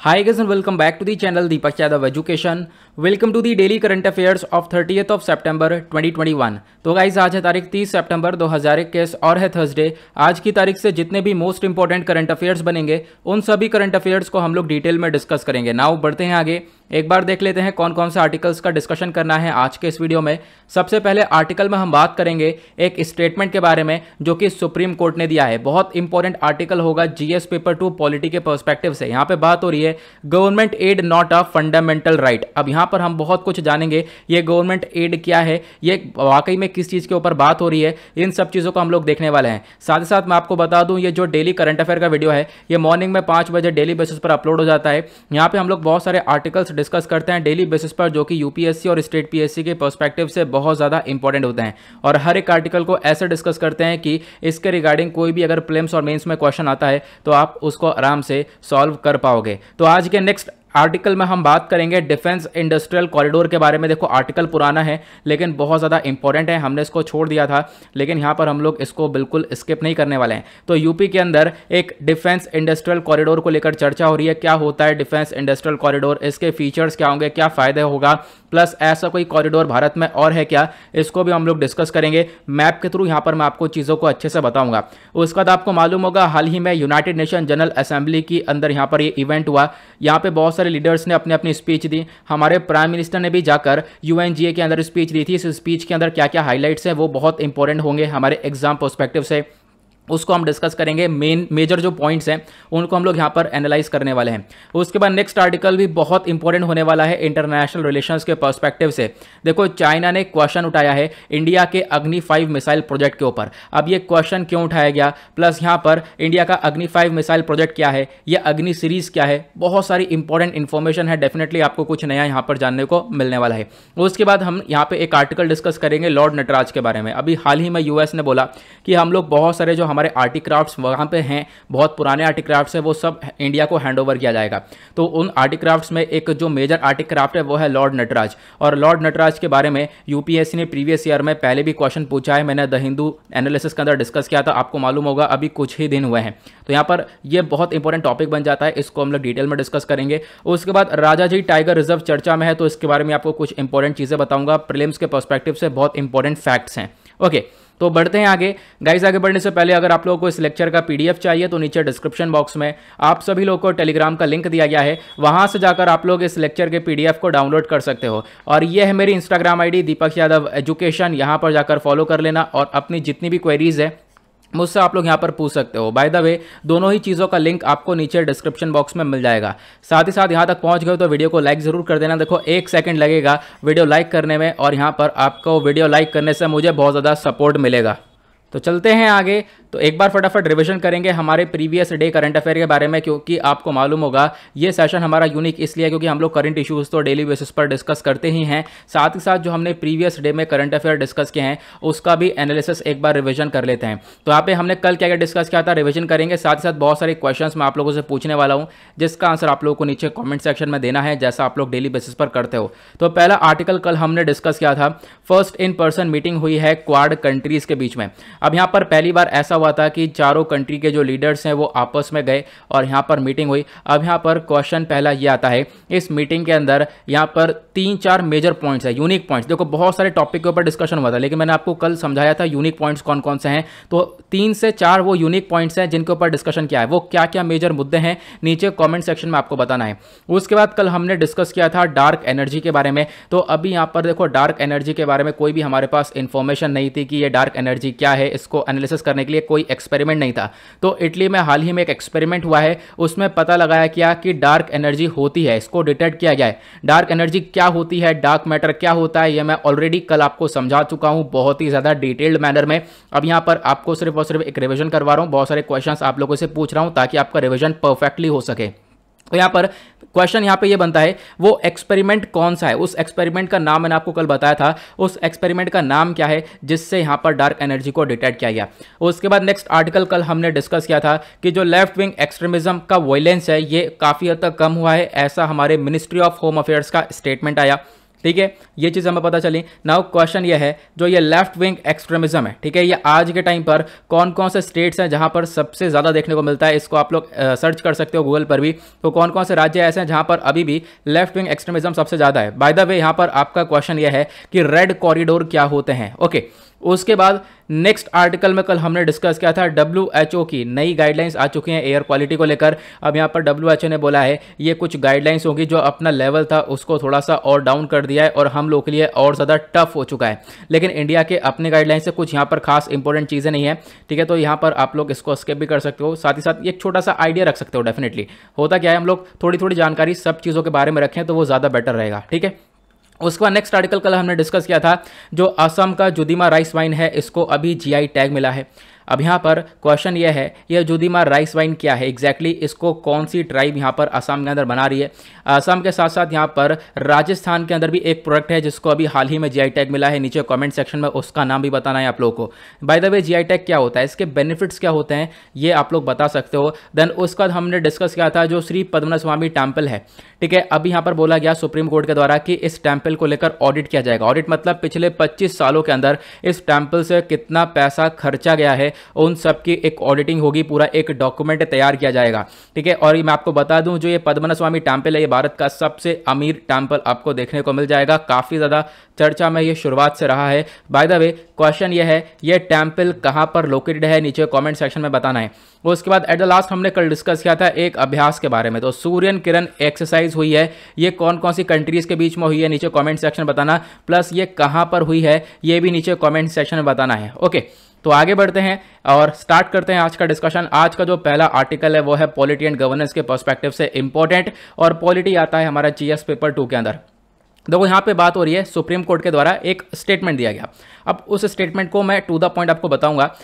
Hi guys and welcome back to the channel Deepak Yadav Education. Welcome to the daily current affairs of 30th of September 2021। तो guys आज है तारीख 30 सितंबर 2021 और है Thursday. आज की तारीख से जितने भी मोस्ट इंपॉर्टेंट करंट अफेयर्स बनेंगे उन सभी करंट अफेयर्स को हम लोग डिटेल में डिस्कस करेंगे। नाउ बढ़ते हैं आगे, एक बार देख लेते हैं कौन कौन से आर्टिकल्स का डिस्कशन करना है आज के इस वीडियो में। सबसे पहले आर्टिकल में हम बात करेंगे एक स्टेटमेंट के बारे में जो कि सुप्रीम कोर्ट ने दिया है। बहुत इंपॉर्टेंट आर्टिकल होगा जीएस पेपर 2 पॉलिटी के पर्सपेक्टिव से। यहाँ पे बात हो रही है government aid not a fundamental right. अब यहाँ पर हम बहुत कुछ जानेंगे, ये गवर्नमेंट एड क्या है, ये वाकई में किस चीज़ के ऊपर बात हो रही है, इन सब चीज़ों को हम लोग देखने वाले हैं। साथ ही साथ मैं आपको बता दूं ये जो डेली करंट अफेयर का वीडियो है ये मॉर्निंग में 5 बजे डेली बेसिस पर अपलोड हो जाता है। यहाँ पे हम लोग बहुत सारे आर्टिकल्स डिस्कस करते हैं डेली बेसिस पर जो कि यूपीएससी और स्टेट पीएससी के पर्सपेक्टिव से बहुत ज़्यादा इंपॉर्टेंट होते हैं और हर एक आर्टिकल को ऐसे डिस्कस करते हैं कि इसके रिगार्डिंग कोई भी अगर प्रीलिम्स और मेंस में क्वेश्चन आता है तो आप उसको आराम से सॉल्व कर पाओगे। तो आज के नेक्स्ट आर्टिकल में हम बात करेंगे डिफेंस इंडस्ट्रियल कॉरिडोर के बारे में। देखो आर्टिकल पुराना है लेकिन बहुत ज़्यादा इंपॉर्टेंट है, हमने इसको छोड़ दिया था लेकिन यहाँ पर हम लोग इसको बिल्कुल स्किप नहीं करने वाले हैं। तो यूपी के अंदर एक डिफेंस इंडस्ट्रियल कॉरिडोर को लेकर चर्चा हो रही है। क्या होता है डिफेंस इंडस्ट्रियल कॉरिडोर, इसके फीचर्स क्या होंगे, क्या फ़ायदे होगा, प्लस ऐसा कोई कॉरिडोर भारत में और है क्या, इसको भी हम लोग डिस्कस करेंगे मैप के थ्रू। यहाँ पर मैं आपको चीज़ों को अच्छे से बताऊंगा। उसके बाद आपको मालूम होगा हाल ही में यूनाइटेड नेशन जनरल असेंबली की अंदर यहाँ पर ये इवेंट हुआ। यहाँ पे बहुत सारे लीडर्स ने अपनी अपनी स्पीच दी। हमारे प्राइम मिनिस्टर ने भी जाकर यूएनजीए के अंदर स्पीच दी थी। इस स्पीच के अंदर क्या क्या हाईलाइट्स हैं वो बहुत इंपॉर्टेंट होंगे हमारे एग्जाम पर्सपेक्टिव से, उसको हम डिस्कस करेंगे। मेजर जो पॉइंट्स हैं उनको हम लोग यहाँ पर एनालाइज करने वाले हैं। उसके बाद नेक्स्ट आर्टिकल भी बहुत इंपॉर्टेंट होने वाला है इंटरनेशनल रिलेशंस के पर्सपेक्टिव से। देखो चाइना ने क्वेश्चन उठाया है इंडिया के अग्नि 5 मिसाइल प्रोजेक्ट के ऊपर। अब ये क्वेश्चन क्यों उठाया गया, प्लस यहाँ पर इंडिया का अग्नि 5 मिसाइल प्रोजेक्ट क्या है, ये अग्नि सीरीज क्या है, बहुत सारी इंपॉर्टेंट इन्फॉर्मेशन है। डेफिनेटली आपको कुछ नया यहाँ पर जानने को मिलने वाला है। उसके बाद हम यहाँ पे एक आर्टिकल डिस्कस करेंगे लॉर्ड नटराज के बारे में। अभी हाल ही में यूएस ने बोला कि हम लोग बहुत सारे जो हमारे आर्टिक्राफ्ट्स वहाँ पे हैं, बहुत पुराने आर्टिक्राफ्ट्स हैं, वो सब इंडिया को हैंडओवर किया जाएगा। तो उन आर्टिक्राफ्ट्स में एक जो मेजर आर्टिक्राफ्ट है वो है लॉर्ड नटराज। और लॉर्ड नटराज के बारे में यूपीएससी ने प्रीवियस ईयर में पहले भी क्वेश्चन पूछा है। मैंने द हिंदू एनालिसिस के अंदर डिस्कस किया था, आपको मालूम होगा अभी कुछ ही दिन हुए हैं। तो यहाँ पर ये बहुत इंपॉर्टेंट टॉपिक बन जाता है, इसको हम लोग डिटेल में डिस्कस करेंगे। उसके बाद राजाजी टाइगर रिजर्व चर्चा में है तो इसके बारे में आपको कुछ इंपॉर्टेंट चीज़ें बताऊंगा। प्रीलिम्स के पर्सपेक्टिव से बहुत इंपॉर्टेंट फैक्ट्स हैं। ओके तो बढ़ते हैं आगे। गाइस आगे बढ़ने से पहले अगर आप लोगों को इस लेक्चर का पीडीएफ चाहिए तो नीचे डिस्क्रिप्शन बॉक्स में आप सभी लोगों को टेलीग्राम का लिंक दिया गया है, वहां से जाकर आप लोग इस लेक्चर के पीडीएफ को डाउनलोड कर सकते हो। और ये है मेरी Instagram ID Deepak Yadav education, यहाँ पर जाकर फॉलो कर लेना और अपनी जितनी भी क्वेरीज है मुझसे आप लोग यहाँ पर पूछ सकते हो। बाय द वे दोनों ही चीज़ों का लिंक आपको नीचे डिस्क्रिप्शन बॉक्स में मिल जाएगा। साथ ही साथ यहाँ तक पहुँच गए तो वीडियो को लाइक ज़रूर कर देना। देखो 1 सेकंड लगेगा वीडियो लाइक करने में और यहाँ पर आपको वीडियो लाइक करने से मुझे बहुत ज़्यादा सपोर्ट मिलेगा। तो चलते हैं आगे। तो एक बार फटाफट रिवीजन करेंगे हमारे प्रीवियस डे करंट अफेयर के बारे में, क्योंकि आपको मालूम होगा ये सेशन हमारा यूनिक इसलिए क्योंकि हम लोग करंट इश्यूज़ तो डेली बेसिस पर डिस्कस करते ही हैं, साथ ही साथ जो हमने प्रीवियस डे में करंट अफेयर डिस्कस किए हैं उसका भी एनालिसिस एक बार रिवीजन कर लेते हैं। तो यहाँ पे हमने कल क्या क्या डिस्कस किया था रिवीजन करेंगे, साथ ही साथ बहुत सारे क्वेश्चन मैं आप लोगों से पूछने वाला हूँ जिसका आंसर आप लोगों को नीचे कॉमेंट सेक्शन में देना है जैसा आप लोग डेली बेसिस पर करते हो। तो पहला आर्टिकल कल हमने डिस्कस किया था, फर्स्ट इन पर्सन मीटिंग हुई है क्वाड कंट्रीज के बीच में। अब यहाँ पर पहली बार ऐसा हुआ था कि चारों कंट्री के जो लीडर्स हैं वो आपस में गए और यहाँ पर मीटिंग हुई। अब यहाँ पर क्वेश्चन पहला ये आता है, इस मीटिंग के अंदर यहाँ पर 3-4 मेजर पॉइंट्स है, यूनिक पॉइंट्स। देखो बहुत सारे टॉपिक के ऊपर डिस्कशन हुआ था लेकिन मैंने आपको कल समझाया था यूनिक पॉइंट्स कौन कौन से हैं। तो 3 से 4 वो यूनिक पॉइंट्स हैं जिनके ऊपर डिस्कशन किया है। वो क्या क्या मेजर मुद्दे हैं नीचे कॉमेंट सेक्शन में आपको बताना है। उसके बाद कल हमने डिस्कस किया था डार्क एनर्जी के बारे में। तो अभी यहाँ पर देखो डार्क एनर्जी के बारे में कोई भी हमारे पास इंफॉर्मेशन नहीं थी कि ये डार्क एनर्जी क्या है, इसको एनालिसिस करने के लिए कोई एक्सपेरिमेंट नहीं था। तो इटली में हाल ही में एक एक्सपेरिमेंट हुआ है, उसमें पता लगाया क्या कि डार्क एनर्जी होती है, इसको डिटेक्ट किया गया है। डार्क एनर्जी क्या होती है, डार्क मैटर क्या होता है, ये मैं ऑलरेडी कल आपको समझा चुका हूं बहुत ही ज्यादा डिटेल्ड मैनर में। अब यहां पर आपको सिर्फ और सिर्फ एक रिवीजन करवा रहा हूं, बहुत सारे क्वेश्चंस आप लोगों से पूछ रहा हूं ताकि आपका रिवीजन परफेक्टली हो सके। तो यहाँ पर क्वेश्चन यहाँ पे ये बनता है वो एक्सपेरिमेंट कौन सा है, उस एक्सपेरिमेंट का नाम मैंने आपको कल बताया था, उस एक्सपेरिमेंट का नाम क्या है जिससे यहाँ पर डार्क एनर्जी को डिटेक्ट किया गया। उसके बाद नेक्स्ट आर्टिकल कल हमने डिस्कस किया था कि जो लेफ्ट विंग एक्सट्रीमिज्म का वायलेंस है ये काफ़ी हद तक कम हुआ है, ऐसा हमारे मिनिस्ट्री ऑफ होम अफेयर्स का स्टेटमेंट आया। ठीक है, ये चीज़ हमें पता चली। नाउ क्वेश्चन ये है, जो ये लेफ्ट विंग एक्सट्रीमिज्म है, ठीक है, ये आज के टाइम पर कौन कौन से स्टेट्स हैं जहां पर सबसे ज़्यादा देखने को मिलता है, इसको आप लोग सर्च कर सकते हो गूगल पर भी। तो कौन कौन से राज्य ऐसे हैं जहां पर अभी भी लेफ्ट विंग एक्सट्रीमिज्म सबसे ज़्यादा है। बाय द वे यहाँ पर आपका क्वेश्चन ये है कि रेड कॉरिडोर क्या होते हैं। ओके, उसके बाद नेक्स्ट आर्टिकल में कल हमने डिस्कस किया था WHO की नई गाइडलाइंस आ चुकी हैं एयर क्वालिटी को लेकर। अब यहाँ पर WHO ने बोला है ये कुछ गाइडलाइंस होगी, जो अपना लेवल था उसको थोड़ा सा और डाउन कर दिया है और हम लोग के लिए और ज़्यादा टफ हो चुका है। लेकिन इंडिया के अपने गाइडलाइंस से कुछ यहाँ पर खास इंपॉर्टेंट चीज़ें नहीं है, ठीक है, तो यहाँ पर आप लोग इसको स्किप भी कर सकते हो। साथ ही साथ एक छोटा सा आइडिया रख सकते हो। डेफिनेटली होता क्या है, हम लोग थोड़ी थोड़ी जानकारी सब चीज़ों के बारे में रखें तो वो ज़्यादा बेटर रहेगा, ठीक है। उसके बाद नेक्स्ट आर्टिकल कल हमने डिस्कस किया था, जो असम का जुदीमा राइस वाइन है, इसको अभी GI टैग मिला है। अब यहाँ पर क्वेश्चन ये है, यह जुदीमा राइस वाइन क्या है एग्जैक्टली, इसको कौन सी ट्राइब यहाँ पर असम के अंदर बना रही है। असम के साथ साथ यहाँ पर राजस्थान के अंदर भी एक प्रोडक्ट है जिसको अभी हाल ही में GI टैग मिला है। नीचे कमेंट सेक्शन में उसका नाम भी बताना है आप लोगों को। By the way GI tag क्या होता है, इसके बेनिफिट्स क्या होते हैं, ये आप लोग बता सकते हो। देन उसके बाद हमने डिस्कस किया था जो श्री पद्मनाभ स्वामी टेम्पल है, ठीक है, अभी यहाँ पर बोला गया सुप्रीम कोर्ट के द्वारा कि इस टेम्पल को लेकर ऑडिट किया जाएगा। ऑडिट मतलब पिछले 25 सालों के अंदर इस टेम्पल से कितना पैसा खर्चा गया है, उन सब की एक ऑडिटिंग होगी, पूरा एक डॉक्यूमेंट तैयार किया जाएगा, ठीक है। और मैं आपको बता दूं, जो ये पद्मनाभ स्वामी टेम्पल है, ये भारत का सबसे अमीर टेम्पल आपको देखने को मिल जाएगा। काफ़ी ज़्यादा चर्चा में ये शुरुआत से रहा है। बाय द वे क्वेश्चन ये है, ये टेम्पल कहाँ पर लोकेटेड है, नीचे कमेंट सेक्शन में बताना है। उसके बाद एट द लास्ट हमने कल डिस्कस किया था एक अभ्यास के बारे में, तो सूर्य किरण एक्सरसाइज हुई है, ये कौन कौन सी कंट्रीज के बीच में हुई है, नीचे कमेंट सेक्शन में बताना। प्लस ये कहाँ पर हुई है, ये भी नीचे कमेंट सेक्शन में बताना है। ओके, तो आगे बढ़ते हैं और स्टार्ट करते हैं आज का डिस्कशन। आज का जो पहला आर्टिकल है वो है पॉलिटी एंड गवर्नेंस के पर्सपेक्टिव से इंपॉर्टेंट, और पॉलिटी आता है हमारा GS पेपर 2 के अंदर। देखो यहाँ पे बात हो रही है, सुप्रीम कोर्ट के द्वारा एक स्टेटमेंट दिया गया। अब उस स्टेटमेंट को मैं टू द पॉइंट आपको बताऊंगा।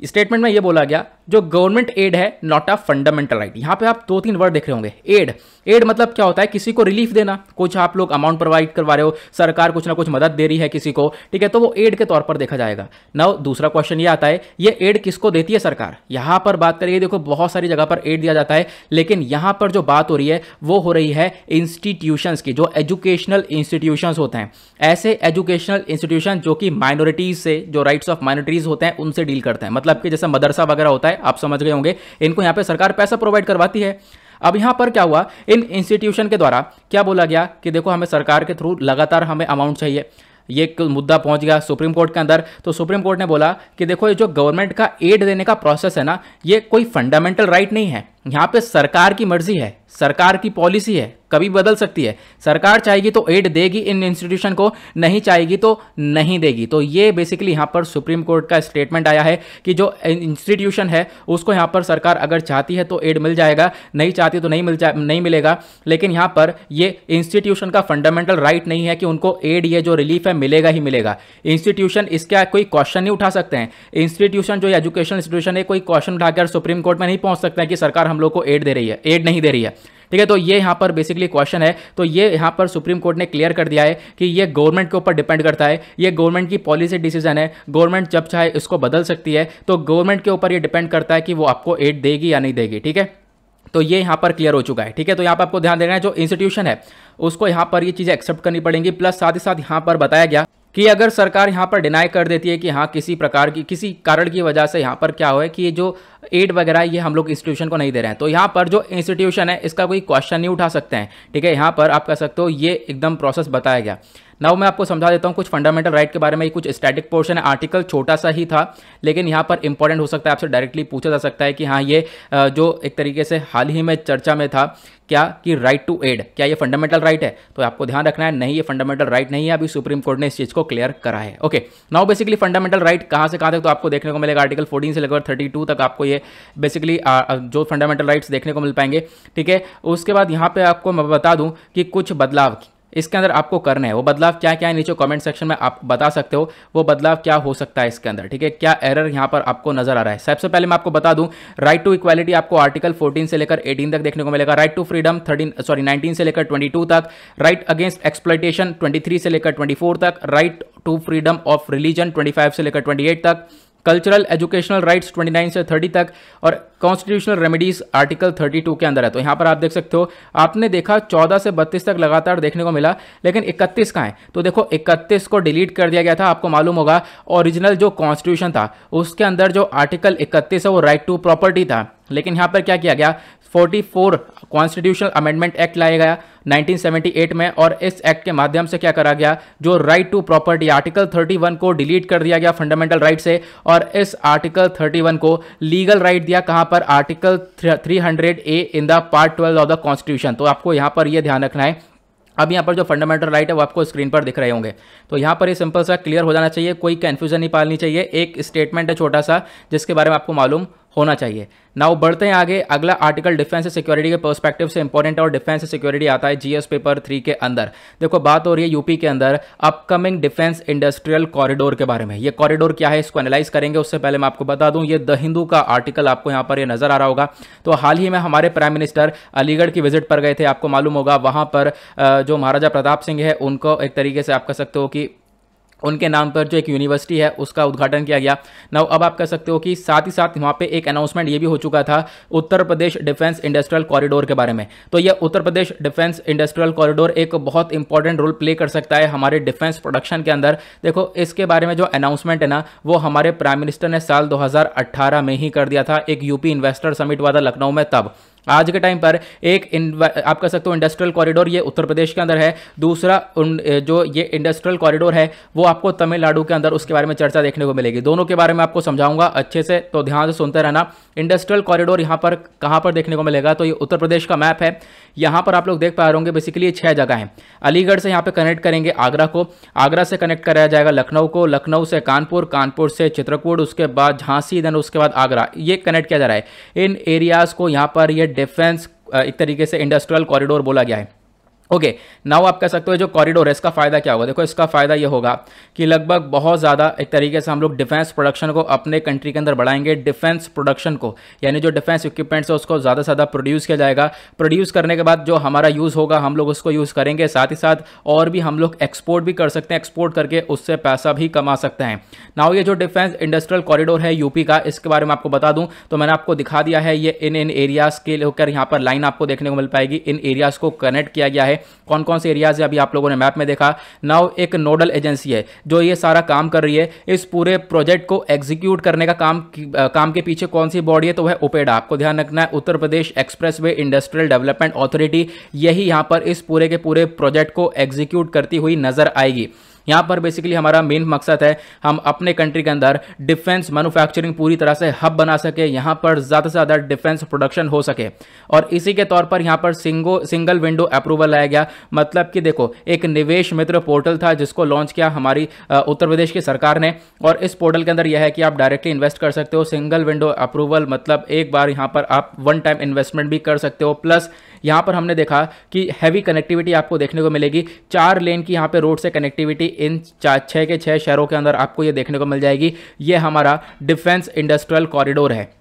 स्टेटमेंट में ये बोला गया, जो गवर्नमेंट एड है नॉट अ फंडामेंटल राइट। यहाँ पे आप 2-3 वर्ड देख रहे होंगे। एड मतलब क्या होता है, किसी को रिलीफ देना, कुछ आप लोग अमाउंट प्रोवाइड करवा रहे हो, सरकार कुछ ना कुछ मदद दे रही है किसी को, ठीक है, तो वो एड के तौर पर देखा जाएगा। नाउ दूसरा क्वेश्चन ये आता है, ये एड किसको देती है सरकार। यहाँ पर बात करिए, देखो बहुत सारी जगह पर एड दिया जाता है, लेकिन यहाँ पर जो बात हो रही है वो हो रही है इंस्टीट्यूशंस की, जो एजुकेशनल इंस्टीट्यूशंस होते हैं, ऐसे एजुकेशनल इंस्टीट्यूशन जो कि माइनॉरिटीज से, जो राइट्स ऑफ माइनॉरिटीज होते हैं उनसे डील करते हैं। मतलब कि जैसे मदरसा वगैरह होता है, आप समझ गए होंगे, इनको यहाँ पे सरकार पैसा प्रोवाइड करवाती है। अब यहां पर क्या हुआ, इन इंस्टीट्यूशन के द्वारा क्या बोला गया कि देखो हमें सरकार के थ्रू लगातार हमें अमाउंट चाहिए। ये एक मुद्दा पहुंच गया सुप्रीम कोर्ट के अंदर, तो सुप्रीम कोर्ट ने बोला कि देखो ये जो गवर्नमेंट का एड देने का प्रोसेस है ना, ये कोई फंडामेंटल राइट नहीं है, यहाँ पे सरकार की मर्जी है, सरकार की पॉलिसी है, कभी बदल सकती है। सरकार चाहेगी तो एड देगी इन इंस्टीट्यूशन को, नहीं चाहेगी तो नहीं देगी। तो ये बेसिकली यहाँ पर सुप्रीम कोर्ट का स्टेटमेंट आया है कि जो इंस्टीट्यूशन है उसको यहाँ पर सरकार अगर चाहती है तो एड मिल जाएगा, नहीं चाहती तो नहीं मिलेगा। लेकिन यहाँ पर ये इंस्टीट्यूशन का फंडामेंटल राइट नहीं है कि उनको एड, ये जो रिलीफ है मिलेगा ही मिलेगा। इंस्टीट्यूशन इसका कोई क्वेश्चन नहीं उठा सकते हैं। इंस्टीट्यूशन जो एजुकेशनल इंस्टीट्यूशन है, कोई क्वेश्चन उठाकर सुप्रीम कोर्ट में नहीं पहुंच सकते हैं कि सरकार हम लोग को एड दे रही है, एड नहीं दे रही है, ठीक है। तो ये यहाँ पर बेसिकली क्वेश्चन है, तो ये यहाँ पर सुप्रीम कोर्ट ने क्लियर कर दिया है कि ये गवर्नमेंट के ऊपर डिपेंड करता है, ये गवर्नमेंट की पॉलिसी डिसीजन है, गवर्नमेंट जब चाहे इसको बदल सकती है, तो गवर्नमेंट के ऊपर ये डिपेंड करता है कि वो आपको एड देगी या नहीं देगी, ठीक है। तो ये यहाँ पर क्लियर हो चुका है, ठीक है। तो यहाँ पर आपको ध्यान देना है, जो इंस्टीट्यूशन है उसको यहाँ पर ये चीज़ें एक्सेप्ट करनी पड़ेंगी। प्लस साथ ही साथ यहाँ पर बताया गया कि अगर सरकार यहाँ पर डिनाई कर देती है कि हाँ किसी प्रकार की, किसी कारण की वजह से यहाँ पर क्या हो है कि ये जो एड वगैरह ये हम लोग इंस्टीट्यूशन को नहीं दे रहे हैं, तो यहाँ पर जो इंस्टीट्यूशन है इसका कोई क्वेश्चन नहीं उठा सकते हैं, ठीक है। यहाँ पर आप कह सकते हो ये एकदम प्रोसेस बताया गया। नाउ मैं आपको समझा देता हूँ कुछ फंडामेंटल राइट के बारे में। कुछ स्टैटिक पोर्शन है, आर्टिकल छोटा सा ही था, लेकिन यहाँ पर इंपॉर्टेंट हो सकता है, आपसे डायरेक्टली पूछा जा सकता है कि हाँ ये जो एक तरीके से हाल ही में चर्चा में था क्या कि राइट टू एड, क्या ये फंडामेंटल राइट है, तो आपको ध्यान रखना है नहीं, ये फंडामेंटल राइट नहीं है। अभी सुप्रीम कोर्ट ने इस चीज़ को क्लियर करा है। Okay, now basically fundamental right कहाँ से कहाँ तक तो आपको देखने को मिलेगा, आर्टिकल 14 से लेकर 32 तक आपको ये बेसिकली जो फंडामेंटल राइट्स देखने को मिल पाएंगे, ठीक है। उसके बाद यहाँ पे आपको मैं बता दूँ कि कुछ बदलाव इसके अंदर आपको करना है, वो बदलाव क्या क्या है नीचे कमेंट सेक्शन में आप बता सकते हो, वो बदलाव क्या हो सकता है इसके अंदर, ठीक है, क्या एरर यहाँ पर आपको नजर आ रहा है। सबसे पहले मैं आपको बता दूं, राइट टू इक्वालिटी आपको आर्टिकल 14 से लेकर 18 तक देखने को मिलेगा, राइट टू फ्रीडम 19 से लेकर 22 तक, राइट अगेंस्ट एक्सप्लॉयटेशन 23 से लेकर 24 तक, right to freedom of religion 25 से लेकर 28 तक, कल्चरल एजुकेशनल राइट्स 29 से 30 तक, और कॉन्स्टिट्यूशनल रेमेडीज आर्टिकल 32 के अंदर है। तो यहाँ पर आप देख सकते हो, आपने देखा 14 से 32 तक लगातार देखने को मिला, लेकिन 31 कहाँ है? तो देखो 31 को डिलीट कर दिया गया था। आपको मालूम होगा ओरिजिनल जो कॉन्स्टिट्यूशन था उसके अंदर जो आर्टिकल 31 है वो राइट टू प्रॉपर्टी था, लेकिन यहाँ पर क्या किया गया, 44 कॉन्स्टिट्यूशनल अमेंडमेंट एक्ट लाया गया 1978 में, और इस एक्ट के माध्यम से क्या करा गया, जो राइट टू प्रॉपर्टी आर्टिकल 31 को डिलीट कर दिया गया फंडामेंटल राइट से, और इस आर्टिकल 31 को लीगल राइट दिया कहां पर, article 300A in the part 12 of the constitution. तो आपको यहां पर यह ध्यान रखना है। अब यहाँ पर जो फंडामेंटल राइट है वो आपको स्क्रीन पर दिख रहे होंगे, तो यहाँ पर ये सिंपल सा क्लियर हो जाना चाहिए, कोई कंफ्यूजन नहीं पालनी चाहिए। एक स्टेटमेंट है छोटा सा जिसके बारे में आपको मालूम होना चाहिए। नाउ बढ़ते हैं आगे। अगला आर्टिकल डिफेंस सिक्योरिटी के पर्सपेक्टिव से इंपॉर्टेंट और डिफेंस सिक्योरिटी आता है जीएस पेपर 3 के अंदर। देखो बात हो रही है यूपी के अंदर अपकमिंग डिफेंस इंडस्ट्रियल कॉरिडोर के बारे में। ये कॉरिडोर क्या है इसको एनालाइज करेंगे, उससे पहले मैं आपको बता दूं ये द हिंदू का आर्टिकल आपको यहाँ पर ये नजर आ रहा होगा। तो हाल ही में हमारे प्राइम मिनिस्टर अलीगढ़ की विजिट पर गए थे, आपको मालूम होगा वहां पर जो महाराजा प्रताप सिंह है उनको एक तरीके से आप कह सकते हो कि उनके नाम पर जो एक यूनिवर्सिटी है उसका उद्घाटन किया गया। नाउ अब आप कह सकते हो कि साथ ही साथ वहाँ पे एक अनाउंसमेंट ये भी हो चुका था Uttar Pradesh defence industrial corridor के बारे में। तो ये Uttar Pradesh defence industrial corridor एक बहुत इंपॉर्टेंट रोल प्ले कर सकता है हमारे डिफेंस प्रोडक्शन के अंदर। देखो इसके बारे में जो अनाउंसमेंट है ना वो हमारे प्राइम मिनिस्टर ने साल 2018 में ही कर दिया था, एक यूपी इन्वेस्टर समिट हुआ था लखनऊ में तब। आज के टाइम पर एक आप कह सकते हो इंडस्ट्रियल कॉरिडोर ये उत्तर प्रदेश के अंदर है, दूसरा जो ये इंडस्ट्रियल कॉरिडोर है वो आपको तमिलनाडु के अंदर, उसके बारे में चर्चा देखने को मिलेगी। दोनों के बारे में आपको समझाऊंगा अच्छे से, तो ध्यान से सुनते रहना। इंडस्ट्रियल कॉरिडोर यहाँ पर कहाँ पर देखने को मिलेगा, तो ये उत्तर प्रदेश का मैप है। यहाँ पर आप लोग देख पा रहे होंगे बेसिकली 6 जगह हैं। अलीगढ़ से यहाँ पे कनेक्ट करेंगे आगरा को, आगरा से कनेक्ट कराया जाएगा लखनऊ को, लखनऊ से कानपुर, कानपुर से चित्रकूट, उसके बाद झांसी, देन उसके बाद आगरा, ये कनेक्ट किया जा रहा है। इन एरियाज को यहाँ पर ये डिफेंस एक तरीके से इंडस्ट्रियल कॉरिडोर बोला गया है। ओके नाउ आप कह सकते हो जो कॉरिडोर है इसका फायदा क्या होगा। देखो इसका फायदा ये होगा कि लगभग बहुत ज़्यादा एक तरीके से हम लोग डिफेंस प्रोडक्शन को अपने कंट्री के अंदर बढ़ाएंगे। डिफेंस प्रोडक्शन को यानी जो डिफेंस इक्विपमेंट्स है उसको ज़्यादा से ज़्यादा प्रोड्यूस किया जाएगा। प्रोड्यूस करने के बाद जो हमारा यूज़ होगा हम लोग उसको यूज़ करेंगे, साथ ही साथ और भी हम लोग एक्सपोर्ट भी कर सकते हैं, एक्सपोर्ट करके उससे पैसा भी कमा सकते हैं। नाउ ये जो डिफेंस इंडस्ट्रियल कॉरिडोर है यूपी का, इसके बारे में आपको बता दूं तो मैंने आपको दिखा दिया है। ये इन एरियाज़ के होकर यहाँ पर लाइन आपको देखने को मिल पाएगी। इन एरियाज़ को कनेक्ट किया गया है। कौन कौन से एरियाज है अभी आप लोगों ने मैप में देखा। नाउ एक नोडल एजेंसी है जो ये सारा काम कर रही है। इस पूरे प्रोजेक्ट को एग्जीक्यूट करने का काम के पीछे कौन सी बॉडी है, तो वह उपेडा। आपको ध्यान रखना है Uttar Pradesh expressway industrial development authority, यही यहां पर इस पूरे के पूरे प्रोजेक्ट को एग्जीक्यूट करती हुई नजर आएगी। यहाँ पर बेसिकली हमारा मेन मकसद है हम अपने कंट्री के अंदर डिफेंस मैन्युफैक्चरिंग पूरी तरह से हब बना सके, यहाँ पर ज़्यादा से ज़्यादा डिफेंस प्रोडक्शन हो सके। और इसी के तौर पर यहाँ पर सिंगल विंडो अप्रूवल लाया गया। मतलब कि देखो एक निवेश मित्र पोर्टल था जिसको लॉन्च किया हमारी उत्तर प्रदेश की सरकार ने, और इस पोर्टल के अंदर यह है कि आप डायरेक्टली इन्वेस्ट कर सकते हो। सिंगल विंडो अप्रूवल मतलब एक बार यहाँ पर आप वन टाइम इन्वेस्टमेंट भी कर सकते हो। प्लस यहाँ पर हमने देखा कि हैवी कनेक्टिविटी आपको देखने को मिलेगी। 4 लेन की यहाँ पे रोड से कनेक्टिविटी इन 6 के 6 शहरों के अंदर आपको ये देखने को मिल जाएगी। ये हमारा डिफेंस इंडस्ट्रियल कॉरिडोर है।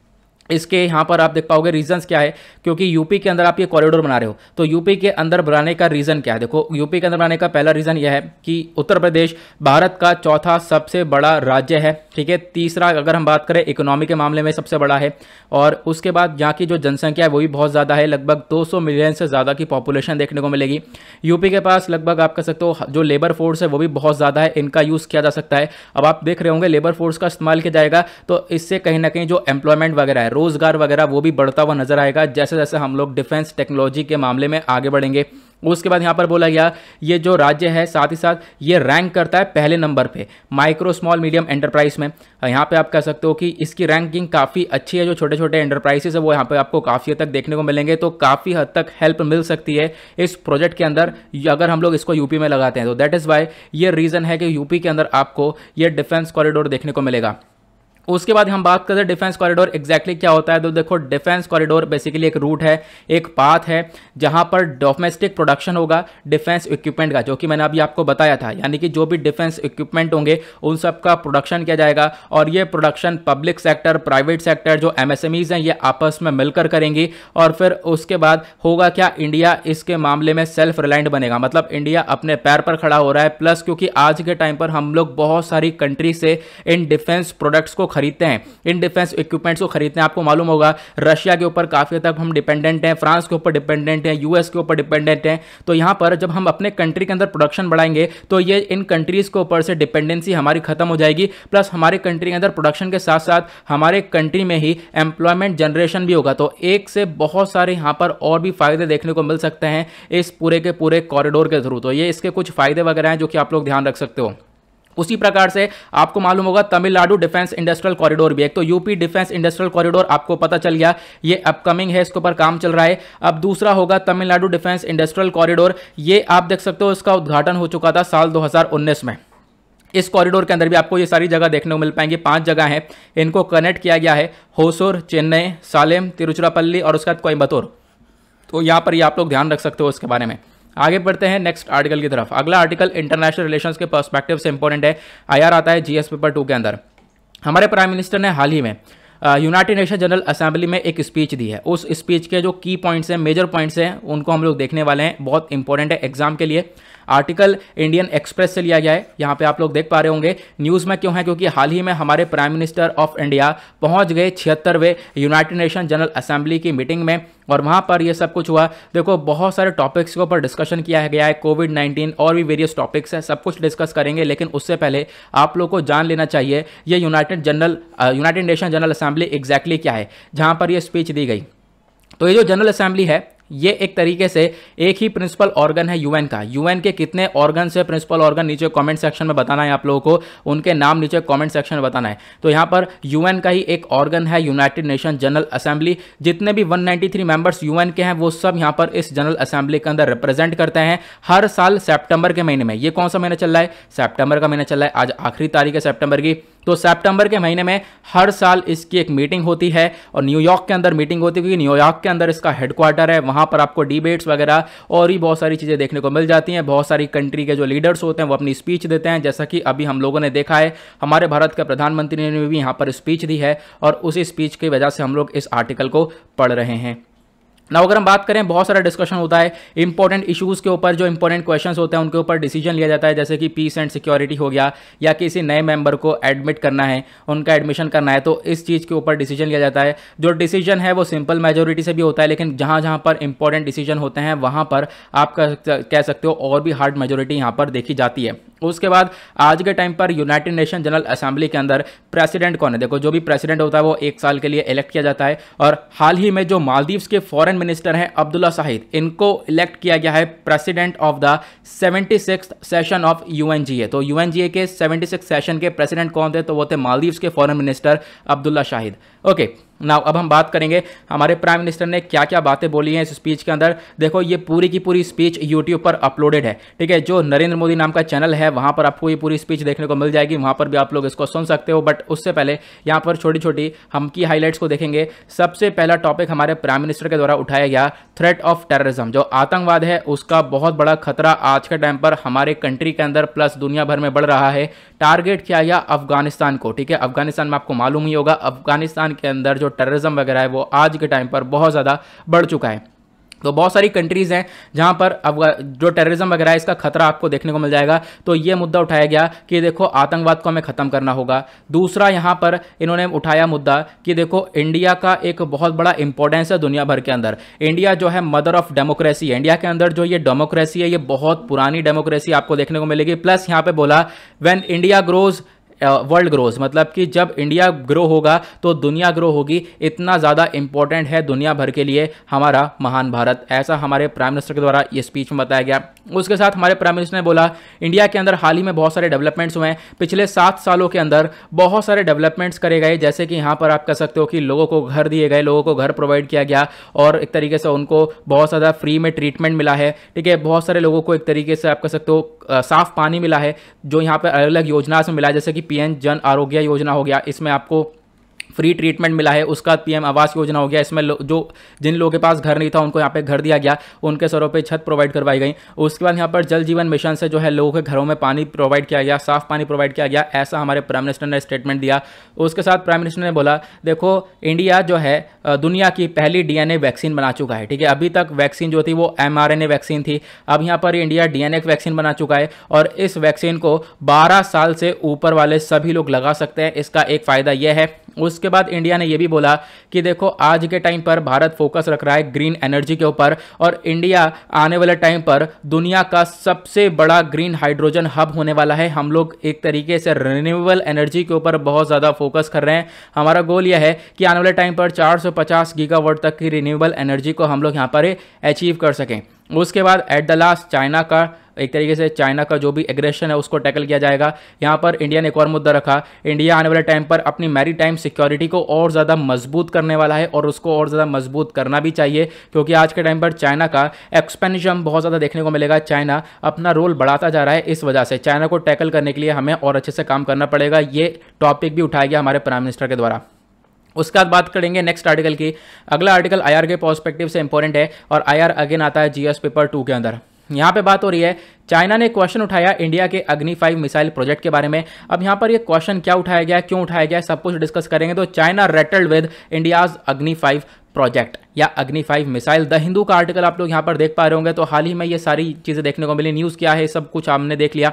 इसके यहाँ पर आप देख पाओगे रीजंस क्या है, क्योंकि यूपी के अंदर आप ये कॉरिडोर बना रहे हो। तो यूपी के अंदर बनाने का रीज़न क्या है, देखो यूपी के अंदर बनाने का पहला रीज़न यह है कि उत्तर प्रदेश भारत का चौथा सबसे बड़ा राज्य है, ठीक है। तीसरा अगर हम बात करें इकोनॉमी के मामले में सबसे बड़ा है, और उसके बाद यहाँ की जो जनसंख्या है वो भी बहुत ज़्यादा है, लगभग 200 मिलियन से ज़्यादा की पॉपुलेशन देखने को मिलेगी। यूपी के पास लगभग आप कह सकते हो जो लेबर फोर्स है वो भी बहुत ज़्यादा है, इनका यूज़ किया जा सकता है। अब आप देख रहे होंगे लेबर फोर्स का इस्तेमाल किया जाएगा तो इससे कहीं ना कहीं जो एम्प्लॉयमेंट वगैरह है, रोजगार वगैरह वो भी बढ़ता हुआ नजर आएगा जैसे जैसे हम लोग डिफेंस टेक्नोलॉजी के मामले में आगे बढ़ेंगे। उसके बाद यहाँ पर बोला गया ये जो राज्य है साथ ही साथ ये रैंक करता है पहले नंबर पे माइक्रो स्मॉल मीडियम एंटरप्राइज में। यहाँ पे आप कह सकते हो कि इसकी रैंकिंग काफ़ी अच्छी है। जो छोटे छोटे एंटरप्राइजेस है वो यहाँ पे आपको काफ़ी हद तक देखने को मिलेंगे, तो काफ़ी हद तक हेल्प मिल सकती है इस प्रोजेक्ट के अंदर अगर हम लोग इसको यूपी में लगाते हैं। तो दैट इज़ वाई ये रीज़न है कि यूपी के अंदर आपको ये डिफेंस कॉरिडोर देखने को मिलेगा। उसके बाद हम बात करते हैं डिफेंस कॉरिडोर एग्जैक्टली क्या होता है। तो देखो डिफेंस कॉरिडोर बेसिकली एक रूट है, एक पाथ है जहां पर डोमेस्टिक प्रोडक्शन होगा डिफेंस इक्विपमेंट का, जो कि मैंने अभी आपको बताया था। यानी कि जो भी डिफेंस इक्विपमेंट होंगे उन सब का प्रोडक्शन किया जाएगा, और ये production public sector, private sector, जो एमएसएमईज हैं ये आपस में मिलकर करेंगी। और फिर उसके बाद होगा क्या, इंडिया इसके मामले में सेल्फ रिलायंट बनेगा, मतलब इंडिया अपने पैर पर खड़ा हो रहा है। प्लस क्योंकि आज के टाइम पर हम लोग बहुत सारी कंट्री से इन डिफेंस प्रोडक्ट्स को खरीदते हैं, इन डिफेंस इक्विपमेंट्स को खरीदते हैं, आपको मालूम होगा रशिया के ऊपर काफ़ी हद तक हम डिपेंडेंट हैं, फ्रांस के ऊपर डिपेंडेंट हैं, यूएस के ऊपर डिपेंडेंट हैं। तो यहाँ पर जब हम अपने कंट्री के अंदर प्रोडक्शन बढ़ाएंगे तो ये इन कंट्रीज़ के ऊपर से डिपेंडेंसी हमारी खत्म हो जाएगी, प्लस हमारे कंट्री के अंदर प्रोडक्शन के साथ साथ हमारे कंट्री में ही एम्प्लॉयमेंट जनरेशन भी होगा। तो एक से बहुत सारे यहाँ पर और भी फायदे देखने को मिल सकते हैं इस पूरे के पूरे कॉरिडोर के थ्रू। तो ये इसके कुछ फायदे वगैरह हैं जो कि आप लोग ध्यान रख सकते हो। उसी प्रकार से आपको मालूम होगा तमिलनाडु डिफेंस इंडस्ट्रियल कॉरिडोर भी, एक तो यूपी डिफेंस इंडस्ट्रियल कॉरिडोर आपको पता चल गया, ये अपकमिंग है, इसके ऊपर काम चल रहा है। अब दूसरा होगा तमिलनाडु डिफेंस इंडस्ट्रियल कॉरिडोर, ये आप देख सकते हो इसका उद्घाटन हो चुका था साल 2019 में। इस कॉरिडोर के अंदर भी आपको ये सारी जगह देखने को मिल पाएंगी, 5 जगह हैं, इनको कनेक्ट किया गया है, होसुर, चेन्नई, सालेम, तिरुचिरापल्ली और उसके बाद कोयम्बतूर। तो यहाँ पर ये आप लोग ध्यान रख सकते हो इसके बारे में। आगे बढ़ते हैं नेक्स्ट आर्टिकल की तरफ। अगला आर्टिकल इंटरनेशनल रिलेशंस के पर्सपेक्टिव से इंपॉर्टेंट है, आईआर आता है जीएस पेपर 2 के अंदर। हमारे प्राइम मिनिस्टर ने हाल ही में यूनाइटेड नेशन जनरल असेंबली में एक स्पीच दी है। उस स्पीच के जो की पॉइंट्स हैं, मेजर पॉइंट्स हैं, उनको हम लोग देखने वाले हैं, बहुत इंपॉर्टेंट है एग्जाम के लिए। आर्टिकल इंडियन एक्सप्रेस से लिया गया है, यहाँ पे आप लोग देख पा रहे होंगे। न्यूज़ में क्यों है, क्योंकि हाल ही में हमारे प्राइम मिनिस्टर ऑफ इंडिया पहुंच गए 76वें यूनाइटेड नेशन जनरल असेंबली की मीटिंग में और वहाँ पर ये सब कुछ हुआ। देखो बहुत सारे टॉपिक्स के ऊपर डिस्कशन किया गया है, कोविड-19 और भी वेरियस टॉपिक्स हैं, सब कुछ डिस्कस करेंगे। लेकिन उससे पहले आप लोग को जान लेना चाहिए ये United nation general assembly exactly क्या है, जहाँ पर ये स्पीच दी गई। तो ये जो जनरल असेंबली है ये एक तरीके से एक ही प्रिंसिपल ऑर्गन है यूएन का। यूएन के कितने ऑर्गन से प्रिंसिपल ऑर्गन नीचे कमेंट सेक्शन में बताना है आप लोगों को, उनके नाम नीचे कमेंट सेक्शन में बताना है। तो यहाँ पर यूएन का ही एक ऑर्गन है यूनाइटेड नेशन जनरल असेंबली। जितने भी 193 मेंबर्स यूएन के हैं वो सब यहाँ पर इस जनरल असेंबली के अंदर रिप्रेजेंट करते हैं। हर साल सितंबर के महीने में, ये कौन सा महीना चल रहा है, सितंबर का महीना चल रहा है, आज आखिरी तारीख है सितंबर की। तो सितंबर के महीने में हर साल इसकी एक मीटिंग होती है और न्यूयॉर्क के अंदर मीटिंग होती है, क्योंकि न्यूयॉर्क के अंदर इसका हेडक्वार्टर है। वहां पर आपको डिबेट्स वगैरह और भी बहुत सारी चीज़ें देखने को मिल जाती हैं। बहुत सारी कंट्री के जो लीडर्स होते हैं वो अपनी स्पीच देते हैं, जैसा कि अभी हम लोगों ने देखा है हमारे भारत के प्रधानमंत्री ने भी यहाँ पर स्पीच दी है और उसी स्पीच की वजह से हम लोग इस आर्टिकल को पढ़ रहे हैं। ना अगर हम बात करें, बहुत सारा डिस्कशन होता है इंपॉर्टेंट इश्यूज़ के ऊपर, जो इंपॉर्टेंट क्वेश्चंस होते हैं उनके ऊपर डिसीजन लिया जाता है, जैसे कि पीस एंड सिक्योरिटी हो गया या किसी नए मेंबर को एडमिट करना है, उनका एडमिशन करना है, तो इस चीज़ के ऊपर डिसीजन लिया जाता है। जो डिसीजन है वो सिंपल मेजोरिटी से भी होता है, लेकिन जहाँ जहाँ पर इंपॉर्टेंट डिसीजन होते हैं वहाँ पर आप कह सकते हो और भी हार्ड मेजोरिटी यहाँ पर देखी जाती है। उसके बाद आज के टाइम पर यूनाइटेड नेशन जनरल असेंबली के अंदर प्रेसिडेंट कौन है, देखो जो भी प्रेसिडेंट होता है वो 1 साल के लिए इलेक्ट किया जाता है। और हाल ही में जो मालदीव्स के फॉरेन मिनिस्टर हैं अब्दुल्ला शाहिद, इनको इलेक्ट किया गया है president of the 76th session of UNGA. तो यूएनजीए के 76 सेशन के प्रेसिडेंट कौन थे, तो वो थे मालदीव्स के foreign minister Abdulla Shahid. Okay now अब हम बात करेंगे हमारे प्राइम मिनिस्टर ने क्या क्या बातें बोली हैं इस स्पीच के अंदर। देखो ये पूरी की पूरी स्पीच यूट्यूब पर अपलोडेड है, ठीक है, जो नरेंद्र मोदी नाम का चैनल है वहां पर आपको ये पूरी स्पीच देखने को मिल जाएगी, वहां पर भी आप लोग इसको सुन सकते हो। बट उससे पहले यहाँ पर छोटी छोटी हम की हाईलाइट्स को देखेंगे। सबसे पहला टॉपिक हमारे प्राइम मिनिस्टर के द्वारा उठाया गया थ्रेट ऑफ टेररिज्म, जो आतंकवाद है उसका बहुत बड़ा खतरा आज के टाइम पर हमारे कंट्री के अंदर प्लस दुनिया भर में बढ़ रहा है। टारगेट किया गया अफगानिस्तान को, ठीक है, अफगानिस्तान में आपको मालूम ही होगा अफगानिस्तान के अंदर जो टेररिज्म वगैरह है वो आज के टाइम पर बहुत ज़्यादा बढ़ चुका है। तो बहुत सारी कंट्रीज़ हैं जहां पर अब जो टेररिज्म वगैरह है इसका खतरा आपको देखने को मिल जाएगा। तो ये मुद्दा उठाया गया कि देखो आतंकवाद को हमें ख़त्म करना होगा। दूसरा यहां पर इन्होंने उठाया मुद्दा कि देखो इंडिया का एक बहुत बड़ा इंपॉर्टेंस है दुनिया भर के अंदर। इंडिया जो है मदर ऑफ डेमोक्रेसी है, इंडिया के अंदर जो ये डेमोक्रेसी है ये बहुत पुरानी डेमोक्रेसी आपको देखने को मिलेगी। प्लस यहाँ पे बोला when India grows world grows, मतलब कि जब इंडिया ग्रो होगा तो दुनिया ग्रो होगी। इतना ज़्यादा इंपॉर्टेंट है दुनिया भर के लिए हमारा महान भारत, ऐसा हमारे प्राइम मिनिस्टर के द्वारा ये स्पीच में बताया गया। उसके साथ हमारे प्राइम मिनिस्टर ने बोला इंडिया के अंदर हाल ही में बहुत सारे डेवलपमेंट्स हुए हैं, पिछले 7 सालों के अंदर बहुत सारे डेवलपमेंट्स करे गए, जैसे कि यहाँ पर आप कह सकते हो कि लोगों को घर दिए गए, लोगों को घर प्रोवाइड किया गया और एक तरीके से उनको बहुत ज़्यादा फ्री में ट्रीटमेंट मिला है, ठीक है। बहुत सारे लोगों को एक तरीके से आप कह सकते हो साफ पानी मिला है, जो यहाँ पर अलग अलग योजना से मिला है, जैसे कि पीएम जन आरोग्य योजना हो गया, इसमें आपको फ्री ट्रीटमेंट मिला है। उसका पीएम आवास योजना हो गया, इसमें जो जिन लोगों के पास घर नहीं था उनको यहाँ पे घर दिया गया, उनके सरों पे छत प्रोवाइड करवाई गई। उसके बाद यहाँ पर जल जीवन मिशन से जो है लोगों के घरों में पानी प्रोवाइड किया गया, साफ पानी प्रोवाइड किया गया, ऐसा हमारे प्राइम मिनिस्टर ने स्टेटमेंट दिया। उसके साथ प्राइम मिनिस्टर ने बोला देखो इंडिया जो है दुनिया की पहली डीएनए वैक्सीन बना चुका है, ठीक है। अभी तक वैक्सीन जो थी वो एमआरएनए वैक्सीन थी, अब यहाँ पर इंडिया डीएनए वैक्सीन बना चुका है और इस वैक्सीन को 12 साल से ऊपर वाले सभी लोग लगा सकते हैं। इसका एक फायदा यह है। उसके बाद इंडिया ने यह भी बोला कि देखो आज के टाइम पर भारत फोकस रख रहा है ग्रीन एनर्जी के ऊपर और इंडिया आने वाले टाइम पर दुनिया का सबसे बड़ा ग्रीन हाइड्रोजन हब होने वाला है। हम लोग एक तरीके से रिन्यूएबल एनर्जी के ऊपर बहुत ज़्यादा फोकस कर रहे हैं। हमारा गोल यह है कि आने वाले टाइम पर 450 गीगावाट तक की रिन्यूएबल एनर्जी को हम लोग यहाँ पर अचीव कर सकें। उसके बाद एट द लास्ट चाइना का एक तरीके से चाइना का जो भी एग्रेशन है उसको टैकल किया जाएगा। यहाँ पर इंडिया ने एक और मुद्दा रखा, इंडिया आने वाले टाइम पर अपनी मैरीटाइम सिक्योरिटी को और ज़्यादा मजबूत करने वाला है और उसको और ज़्यादा मजबूत करना भी चाहिए, क्योंकि आज के टाइम पर चाइना का एक्सपेंशन बहुत ज़्यादा देखने को मिलेगा। चाइना अपना रोल बढ़ाता जा रहा है, इस वजह से चाइना को टैकल करने के लिए हमें और अच्छे से काम करना पड़ेगा। ये टॉपिक भी उठाया गया हमारे प्राइम मिनिस्टर के द्वारा। उसके बाद बात करेंगे नेक्स्ट आर्टिकल की। अगला आर्टिकल आईआर के पर्सपेक्टिव से इंपॉर्टेंट है और आईआर अगेन आता है जीएस पेपर 2 के अंदर। यहाँ पे बात हो रही है, चाइना ने क्वेश्चन उठाया इंडिया के अग्नि 5 मिसाइल प्रोजेक्ट के बारे में। अब यहाँ पर ये क्वेश्चन क्या उठाया गया, क्यों उठाया गया, सब कुछ डिस्कस करेंगे। तो चाइना रेटल्ड विद इंडियाज अग्नि 5 प्रोजेक्ट या अग्नि 5 मिसाइल। द हिंदू का आर्टिकल आप लोग यहाँ पर देख पा रहे होंगे। तो हाल ही में ये सारी चीज़ें देखने को मिली। न्यूज़ क्या है सब कुछ आपने देख लिया,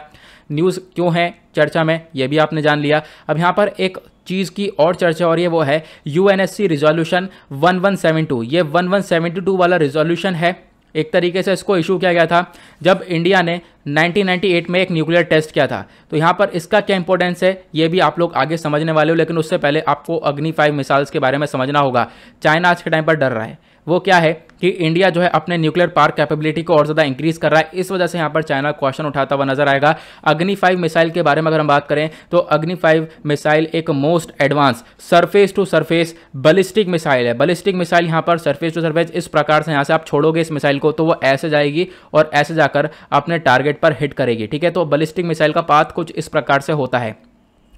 न्यूज़ क्यों है चर्चा में ये भी आपने जान लिया। अब यहाँ पर एक चीज़ की और चर्चा हो रही है, वो है यूएनएससी रिजोल्यूशन 1172। ये 1172 वाला रिजोल्यूशन है, एक तरीके से इसको इशू किया गया था जब इंडिया ने 1998 में एक न्यूक्लियर टेस्ट किया था। तो यहाँ पर इसका क्या इंपॉर्टेंस है ये भी आप लोग आगे समझने वाले हो, लेकिन उससे पहले आपको अग्नि 5 मिसाइल्स के बारे में समझना होगा। चाइना आज के टाइम पर डर रहा है, वो क्या है कि इंडिया जो है अपने न्यूक्लियर पावर कैपेबिलिटी को और ज़्यादा इंक्रीज कर रहा है, इस वजह से यहाँ पर चाइना क्वेश्चन उठाता हुआ नजर आएगा। अग्नि 5 मिसाइल के बारे में अगर हम बात करें तो अग्नि 5 मिसाइल एक most advance surface to surface ballistic missile है। बैलिस्टिक मिसाइल यहाँ पर सरफेस टू सरफेस इस प्रकार से यहाँ से आप छोड़ोगे इस मिसाइल को तो वो ऐसे जाएगी और ऐसे जाकर अपने टारगेट पर हिट करेगी, ठीक है। तो बैलिस्टिक मिसाइल का पाथ कुछ इस प्रकार से होता है।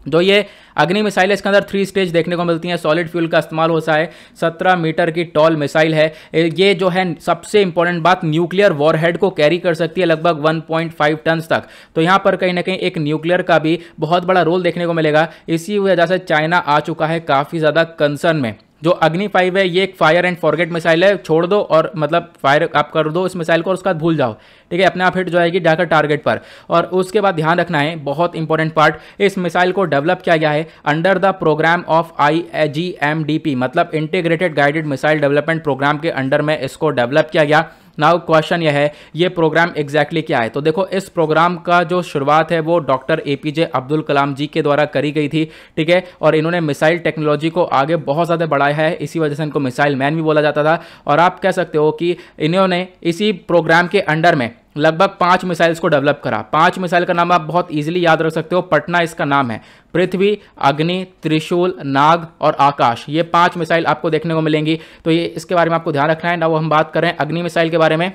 जो ये अग्नि मिसाइल है इसके अंदर 3 स्टेज देखने को मिलती हैं। सॉलिड फ्यूल का इस्तेमाल होता है, 17 मीटर की टॉल मिसाइल है। ये जो है सबसे इंपॉर्टेंट बात, न्यूक्लियर वॉरहेड को कैरी कर सकती है लगभग 1.5 टन तक। तो यहाँ पर कहीं ना कहीं एक न्यूक्लियर का भी बहुत बड़ा रोल देखने को मिलेगा। इसी वजह से चाइना आ चुका है काफ़ी ज़्यादा कंसर्न में। जो अग्नि 5 है ये एक फायर एंड फॉरगेट मिसाइल है, छोड़ दो और मतलब फायर आप कर दो इस मिसाइल को और उसके बाद भूल जाओ, ठीक है, अपने आप हिट जाएगी जाकर टारगेट पर। और उसके बाद ध्यान रखना है बहुत इंपॉर्टेंट पार्ट, इस मिसाइल को डेवलप किया गया है under the programme of IGMDP, मतलब integrated guided missile development programme के अंडर में इसको डेवलप किया गया। नाउ क्वेश्चन यह है ये प्रोग्राम एग्जैक्टली क्या है। तो देखो इस प्रोग्राम का जो शुरुआत है वो डॉक्टर APJ अब्दुल कलाम जी के द्वारा करी गई थी, ठीक है, और इन्होंने मिसाइल टेक्नोलॉजी को आगे बहुत ज़्यादा बढ़ाया है, इसी वजह से इनको मिसाइल मैन भी बोला जाता था। और आप कह सकते हो कि इन्होंने इसी प्रोग्राम के अंडर में लगभग 5 मिसाइल्स को डेवलप करा। 5 मिसाइल का नाम आप बहुत इजीली याद रख सकते हो। पटना इसका नाम है, पृथ्वी, अग्नि, त्रिशूल, नाग और आकाश, ये 5 मिसाइल आपको देखने को मिलेंगी। तो ये इसके बारे में आपको ध्यान रखना है ना। वो हम बात करें अग्नि मिसाइल के बारे में,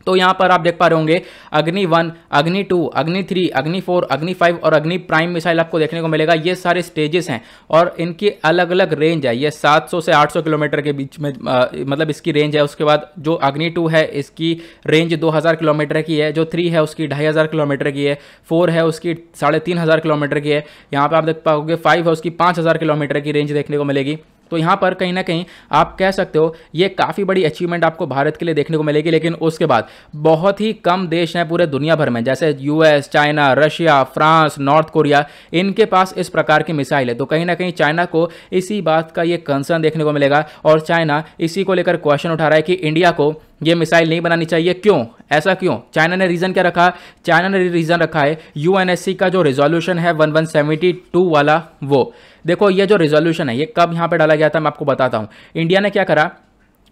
तो यहाँ पर आप देख पा रहे होंगे अग्नि 1, अग्नि 2, अग्नि 3, अग्नि 4, अग्नि 5 और अग्नि प्राइम मिसाइल आपको देखने को मिलेगा। ये सारे स्टेजेस हैं और इनकी अलग अलग रेंज है। ये 700 से 800 किलोमीटर के बीच में मतलब इसकी रेंज है। उसके बाद जो अग्नि 2 है इसकी रेंज 2000 किलोमीटर की है, जो 3 है उसकी 2500 किलोमीटर की है, 4 है उसकी 3500 किलोमीटर की है। यहाँ पर आप देख पाओगे 5 है उसकी 5000 किलोमीटर की रेंज देखने को मिलेगी। तो यहाँ पर कहीं ना कहीं आप कह सकते हो ये काफ़ी बड़ी अचीवमेंट आपको भारत के लिए देखने को मिलेगी। लेकिन उसके बाद बहुत ही कम देश हैं पूरे दुनिया भर में, जैसे US, China, Russia, France, north Korea, इनके पास इस प्रकार की मिसाइल है। तो कहीं ना कहीं चाइना को इसी बात का ये कंसर्न देखने को मिलेगा और चाइना इसी को लेकर क्वेश्चन उठा रहा है कि इंडिया को ये मिसाइल नहीं बनानी चाहिए। क्यों, ऐसा क्यों? चाइना ने रीज़न क्या रखा? चाइना ने रीज़न रखा है UNSC का जो रिजोल्यूशन है 1172 वाला। वो देखो ये जो रिजोल्यूशन है ये कब यहाँ पे डाला गया था मैं आपको बताता हूँ। इंडिया ने क्या करा,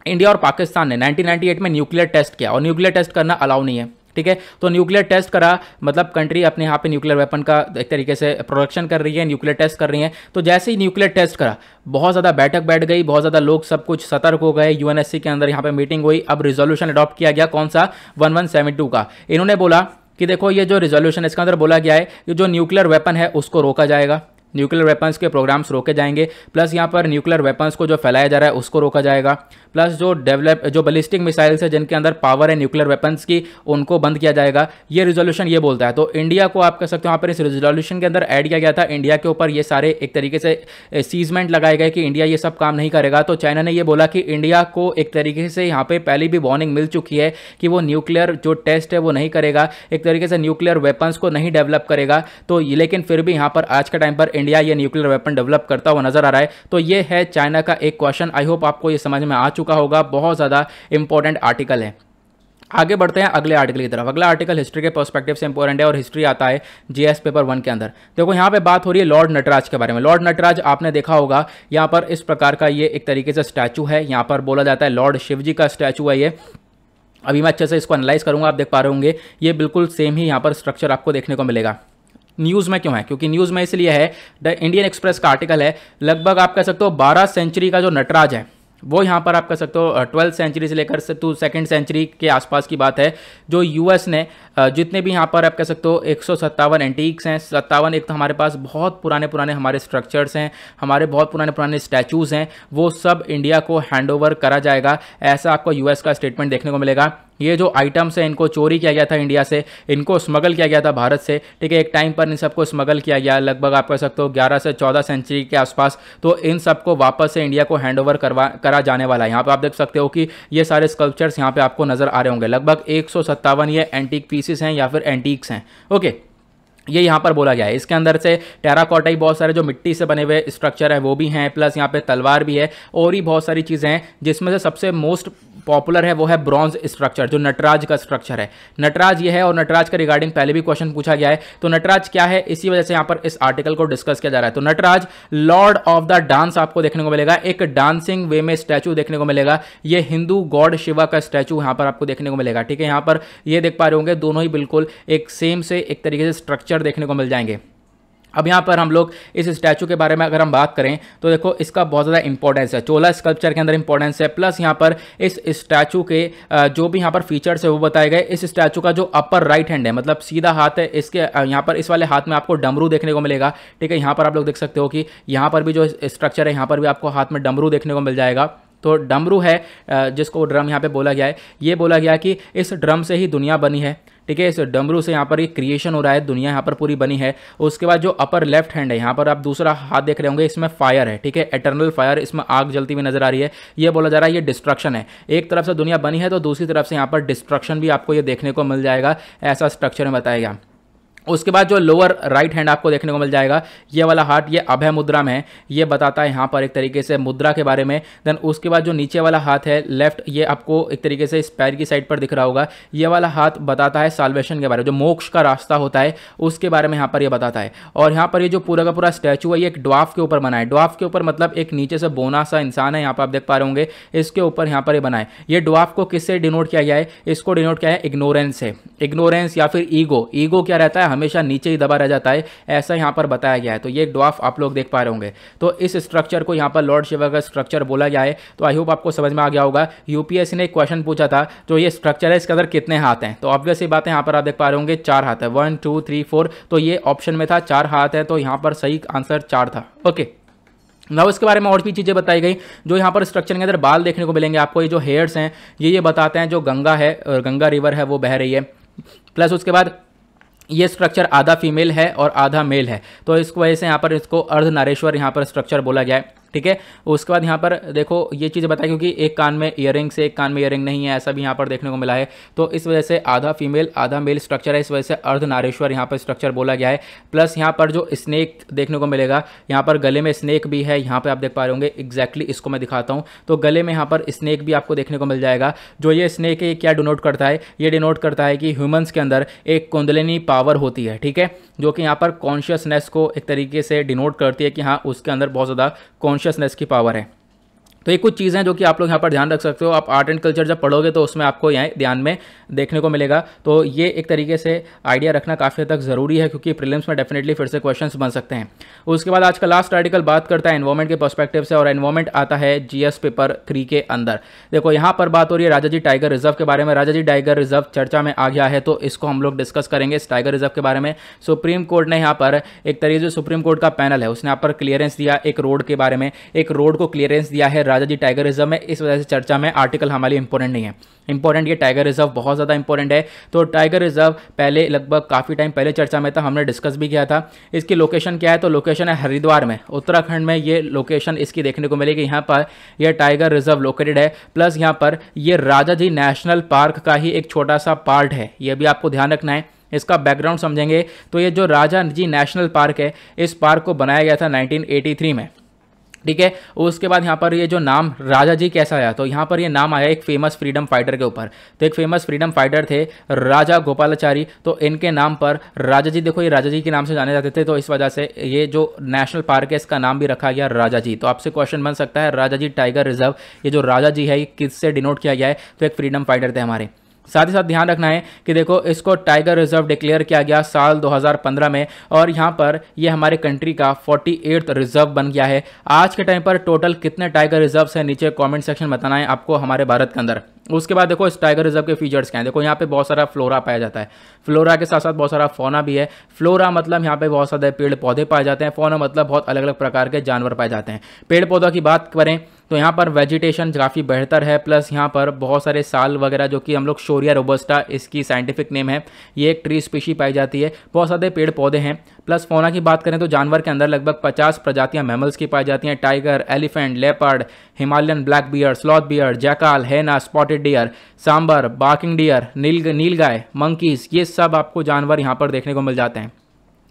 इंडिया और पाकिस्तान ने 1998 में न्यूक्लियर टेस्ट किया और न्यूक्लियर टेस्ट करना अलाउ नहीं है, ठीक है। तो न्यूक्लियर टेस्ट करा, मतलब कंट्री अपने यहाँ पे न्यूक्लियर वेपन का एक तरीके से प्रोडक्शन कर रही है, न्यूक्लियर टेस्ट कर रही है। तो जैसे ही न्यूक्लियर टेस्ट करा बहुत ज़्यादा बैठक बैठ गई, बहुत ज़्यादा लोग सब कुछ सतर्क हो गए, UNSC के अंदर यहाँ पे मीटिंग हुई। अब रिजोल्यूशन अडॉप्ट किया गया, कौन सा? 1172 का। इन्होंने बोला कि देखो ये जो रिजोल्यूशन है इसके अंदर बोला गया है कि जो न्यूक्लियर वेपन है उसको रोका जाएगा, न्यूक्लियर वेपन्स के प्रोग्राम्स रोके जाएंगे, प्लस यहाँ पर न्यूक्लियर वेपन्स को जो फैलाया जा रहा है उसको रोका जाएगा, प्लस जो बैलिस्टिक मिसाइल्स है जिनके अंदर पावर है न्यूक्लियर वेपन्स की उनको बंद किया जाएगा। ये रिजोल्यूशन ये बोलता है। तो इंडिया को आप कह सकते हो यहाँ पर इस रिजोल्यूशन के अंदर ऐड किया गया था। इंडिया के ऊपर ये सारे एक तरीके से सीजमेंट लगाए गए कि इंडिया ये सब काम नहीं करेगा। तो चाइना ने ये बोला कि इंडिया को एक तरीके से यहाँ पे पहले भी वार्निंग मिल चुकी है कि वो न्यूक्लियर जो टेस्ट है वो नहीं करेगा, एक तरीके से न्यूक्लियर वेपन्स को नहीं डेवलप करेगा। तो लेकिन फिर भी यहाँ पर आज के टाइम पर इंडिया ये न्यूक्लियर वेपन डेवलप करता हुआ नजर आ रहा है। तो ये है चाइना का एक क्वेश्चन। आई होप आपको ये समझ में आ चुका होगा, बहुत ज़्यादा इंपॉर्टेंट आर्टिकल है। आगे बढ़ते हैं अगले आर्टिकल की तरफ। अगला आर्टिकल हिस्ट्री के पर्सपेक्टिव से इंपॉर्टेंट है और हिस्ट्री आता है जीएस पेपर 1 के अंदर। देखो यहाँ पे बात हो रही है लॉर्ड नटराज के बारे में। लॉर्ड नटराज आपने देखा होगा, यहाँ पर इस प्रकार का ये एक तरीके से स्टैचू है। यहाँ पर बोला जाता है लॉर्ड शिवजी का स्टैचू है ये। अभी मैं अच्छे से इसको एनालाइज करूंगा, आप देख पा रहे होंगे ये बिल्कुल सेम ही यहाँ पर स्ट्रक्चर आपको देखने को मिलेगा। न्यूज़ में क्यों है? क्योंकि न्यूज़ में इसलिए है, द इंडियन एक्सप्रेस का आर्टिकल है। लगभग आप कह सकते हो 12 सेंचुरी का जो नटराज है वो यहाँ पर आप कह सकते हो 12th सेंचुरी से लेकर टू 2nd सेंचुरी के आसपास की बात है। जो यूएस ने जितने भी यहाँ पर आप कह सकते हो 157 एंटीक्स हैं, 57 एक तो हमारे पास बहुत पुराने हमारे स्ट्रक्चर्स हैं, हमारे बहुत पुराने स्टैचूज़ हैं, वो सब इंडिया को हैंडओवर करा जाएगा। ऐसा आपको यूएस का स्टेटमेंट देखने को मिलेगा। ये जो आइटम्स हैं इनको चोरी किया गया था इंडिया से, इनको स्मगल किया गया था भारत से, ठीक है। एक टाइम पर इन सबको स्मगल किया गया, लगभग आप कह सकते हो 11 से 14 सेंचुरी के आसपास। तो इन सबको वापस से इंडिया को हैंडओवर करा जाने वाला है। यहाँ पे आप देख सकते हो कि ये सारे स्कल्पचर्स यहाँ पे आपको नजर आ रहे होंगे। लगभग 157 ये एंटीक पीसेस हैं या फिर एंटीक्स हैं, ओके। ये यहाँ पर बोला गया है। इसके अंदर से टेराकोटा ही बहुत सारे जो मिट्टी से बने हुए स्ट्रक्चर है वो भी हैं, प्लस यहाँ पे तलवार भी है और ही बहुत सारी चीज़ें हैं, जिसमें से सबसे मोस्ट पॉपुलर है वो है ब्रॉन्ज स्ट्रक्चर, जो नटराज का स्ट्रक्चर है। नटराज ये है और नटराज का रिगार्डिंग पहले भी क्वेश्चन पूछा गया है। तो नटराज क्या है, इसी वजह से यहाँ पर इस आर्टिकल को डिस्कस किया जा रहा है। तो Nataraja lord of the dance आपको देखने को मिलेगा, एक डांसिंग वे में स्टैचू देखने को मिलेगा। ये हिंदू गॉड शिवा का स्टैचू यहाँ पर आपको देखने को मिलेगा, ठीक है। यहाँ पर ये देख पा रहे होंगे दोनों ही बिल्कुल एक सेम से एक तरीके से स्ट्रक्चर देखने को मिल जाएंगे। अब यहाँ पर हम लोग इस स्टैचू के बारे में अगर हम बात करें तो देखो इसका बहुत ज़्यादा इंपॉर्टेंस है, चोला स्कल्पचर के अंदर इंपॉर्टेंस है, प्लस यहाँ पर इस स्टैचू के जो भी यहाँ पर फीचर्स है वो बताए गए। इस स्टैचू का जो अपर राइट हैंड है, मतलब सीधा हाथ है, इसके यहाँ पर इस वाले हाथ में आपको डमरू देखने को मिलेगा, ठीक है। यहाँ पर आप लोग देख सकते हो कि यहाँ पर भी जो स्ट्रक्चर है यहाँ पर भी आपको हाथ में डमरू देखने को मिल जाएगा। तो डमरू है जिसको ड्रम यहाँ पे बोला गया है। ये बोला गया कि इस ड्रम से ही दुनिया बनी है, ठीक है। इस डमरू से यहाँ पर एक क्रिएशन हो रहा है, दुनिया यहाँ पर पूरी बनी है। उसके बाद जो अपर लेफ्ट हैंड है, यहाँ पर आप दूसरा हाथ देख रहे होंगे, इसमें फायर है, ठीक है, एटर्नल फायर, इसमें आग जलती हुई नजर आ रही है। ये बोला जा रहा है ये डिस्ट्रक्शन है। एक तरफ से दुनिया बनी है तो दूसरी तरफ से यहाँ पर डिस्ट्रक्शन भी आपको ये देखने को मिल जाएगा, ऐसा स्ट्रक्चर में बताया गया। उसके बाद जो लोअर राइट हैंड आपको देखने को मिल जाएगा, ये वाला हाथ, ये अभय मुद्रा में है, ये बताता है यहाँ पर एक तरीके से मुद्रा के बारे में। देन उसके बाद जो नीचे वाला हाथ है लेफ्ट, ये आपको एक तरीके से इस पैर की साइड पर दिख रहा होगा, ये वाला हाथ बताता है साल्वेशन के बारे में, जो मोक्ष का रास्ता होता है उसके बारे में यहाँ पर ये बताता है। और यहाँ पर ये जो पूरा का पूरा स्टैचू है ये एक ड्वार्फ के ऊपर बना है। ड्वार्फ के ऊपर मतलब एक नीचे से बोना सा इंसान है, यहाँ पर आप देख पा रहे होंगे, इसके ऊपर यहाँ पर ये बना है। ये ड्वार्फ को किससे डिनोट किया गया है? इसको डिनोट किया है इग्नोरेंस से। इग्नोरेंस या फिर ईगो, ईगो क्या रहता है, हमेशा नीचे ही दबा रह जाता है, ऐसा यहाँ पर बताया गया है। तो ये ड्वार्फ आप लोग देख पा रहे होंगे। तो इस स्ट्रक्चर को यहाँ पर लॉर्ड शिवा का स्ट्रक्चर बोला गया है। तो आई होप आपको समझ में आ गया होगा। यूपीएससी ने एक क्वेश्चन पूछा था, जो ये स्ट्रक्चर है इसके अंदर कितने हाथ हैं? तो ऑब्वियस ही बात है, यहाँ पर आप देख पा रहे होंगे 4 हाथ है, 1 2 3 4। तो ये ऑप्शन में था 4 हाथ है, तो यहाँ पर सही आंसर 4 था, ओके। ना इसके बारे में और भी चीज़ें बताई गई। जो यहाँ पर स्ट्रक्चर के अंदर बाल देखने को मिलेंगे आपको, ये जो हेयर्स हैं ये बताते हैं जो गंगा है, गंगा रिवर है वो बह रही है। प्लस उसके बाद ये स्ट्रक्चर आधा फीमेल है और आधा मेल है, तो इसको वजह से यहाँ पर इसको अर्धनारेश्वर यहाँ पर स्ट्रक्चर बोला गया है, ठीक है। उसके बाद यहाँ पर देखो ये चीज़ बताई, क्योंकि एक कान में ईयरिंग से एक कान में ईयरिंग नहीं है, ऐसा भी यहाँ पर देखने को मिला है। तो इस वजह से आधा फीमेल आधा मेल स्ट्रक्चर है, इस वजह से अर्धनारेश्वर यहाँ पर स्ट्रक्चर बोला गया है। प्लस यहाँ पर जो स्नेक देखने को मिलेगा, यहाँ पर गले में स्नेक भी है, यहाँ पर आप देख पा रहे होंगे। एग्जैक्टली इसको मैं दिखाता हूँ, तो गले में यहाँ पर स्नेक भी आपको देखने को मिल जाएगा। जो ये स्नेक है क्या डिनोट करता है? ये डिनोट करता है कि ह्यूमंस के अंदर एक कुंडलिनी पावर होती है, ठीक है, जो कि यहाँ पर कॉन्शियसनेस को एक तरीके से डिनोट करती है कि हाँ उसके अंदर बहुत ज़्यादा कॉन्शियसनेस की पावर है। तो ये कुछ चीज़ें जो कि आप लोग यहाँ पर ध्यान रख सकते हो। आप आर्ट एंड कल्चर जब पढ़ोगे तो उसमें आपको यहाँ ध्यान में देखने को मिलेगा। तो ये एक तरीके से आइडिया रखना काफ़ी हद तक ज़रूरी है, क्योंकि प्रीलिम्स में डेफिनेटली फिर से क्वेश्चंस बन सकते हैं। उसके बाद आज का लास्ट आर्टिकल बात करता है एनवायरमेंट के पर्सपेक्टिव से, और एनवायरमेंट आता है जीएस पेपर 3 के अंदर। देखो यहाँ पर बात हो रही है राजाजी टाइगर रिजर्व के बारे में। राजाजी टाइगर रिजर्व चर्चा में आ गया है, तो इसको हम लोग डिस्कस करेंगे इस टाइगर रिजर्व के बारे में। सुप्रीम कोर्ट ने यहाँ पर एक तरीके से सुप्रीम कोर्ट का पैनल है, उसने यहाँ पर क्लियरेंस दिया एक रोड के बारे में, एक रोड को क्लियरेंस दिया है राजाजी टाइगर रिजर्व में। इस वजह से चर्चा में आर्टिकल हमारे लिए इंपॉर्टेंट नहीं है। इंपॉर्टेंट ये टाइगर रिजर्व बहुत ज़्यादा इंपॉर्टेंट है। तो टाइगर रिजर्व पहले लगभग काफ़ी टाइम पहले चर्चा में था, हमने डिस्कस भी किया था। इसकी लोकेशन क्या है, तो लोकेशन है हरिद्वार में, उत्तराखंड में। ये लोकेशन इसकी देखने को मिलेगी। यहाँ पर यह टाइगर रिजर्व लोकेटेड है, प्लस यहाँ पर ये राजाजी नेशनल पार्क का ही एक छोटा सा पार्ट है, ये भी आपको ध्यान रखना है। इसका बैकग्राउंड समझेंगे तो ये जो राजाजी नेशनल पार्क है, इस पार्क को बनाया गया था 1983 में, ठीक है। उसके बाद यहाँ पर ये जो नाम राजाजी कैसा आया, तो यहाँ पर ये नाम आया एक फेमस फ्रीडम फाइटर के ऊपर। तो एक फेमस फ्रीडम फाइटर थे राजा गोपालाचारी, तो इनके नाम पर राजाजी, देखो ये राजाजी के नाम से जाने जाते थे, तो इस वजह से ये जो नेशनल पार्क है इसका नाम भी रखा गया राजाजी। तो आपसे क्वेश्चन बन सकता है राजाजी टाइगर रिजर्व, ये जो राजाजी है ये किससे डिनोट किया गया है, तो एक फ्रीडम फाइटर थे हमारे। साथ ही साथ ध्यान रखना है कि देखो इसको टाइगर रिजर्व डिक्लेयर किया गया साल 2015 में, और यहाँ पर ये हमारे कंट्री का 48वां रिजर्व बन गया है। आज के टाइम पर टोटल कितने टाइगर रिजर्व्स हैं नीचे कमेंट सेक्शन बताना है आपको हमारे भारत के अंदर। उसके बाद देखो इस टाइगर रिजर्व के फीचर्स क्या हैं। देखो यहाँ पे बहुत सारा फ्लोरा पाया जाता है, फ्लोरा के साथ साथ बहुत सारा फौना भी है। फ्लोरा मतलब यहाँ पे बहुत सारे पेड़ पौधे पाए जाते हैं, फौना मतलब बहुत अलग अलग प्रकार के जानवर पाए जाते हैं। पेड़ पौधों की बात करें तो यहाँ पर वेजिटेशन काफ़ी बेहतर है, प्लस यहाँ पर बहुत सारे साल वगैरह जो कि हम लोग शोरिया रोबस्टा इसकी साइंटिफिक नेम है, ये एक ट्री स्पीशी पाई जाती है। बहुत सारे पेड़ पौधे हैं। प्लस फौना की बात करें तो जानवर के अंदर लगभग 50 प्रजातियां मैमल्स की पाई जाती हैं। Tiger, elephant, leopard, Himalayan black bear, sloth bear, jackal, hyena, spotted deer, sambar, barking deer, nilgai, monkeys, ये सब आपको जानवर यहाँ पर देखने को मिल जाते हैं।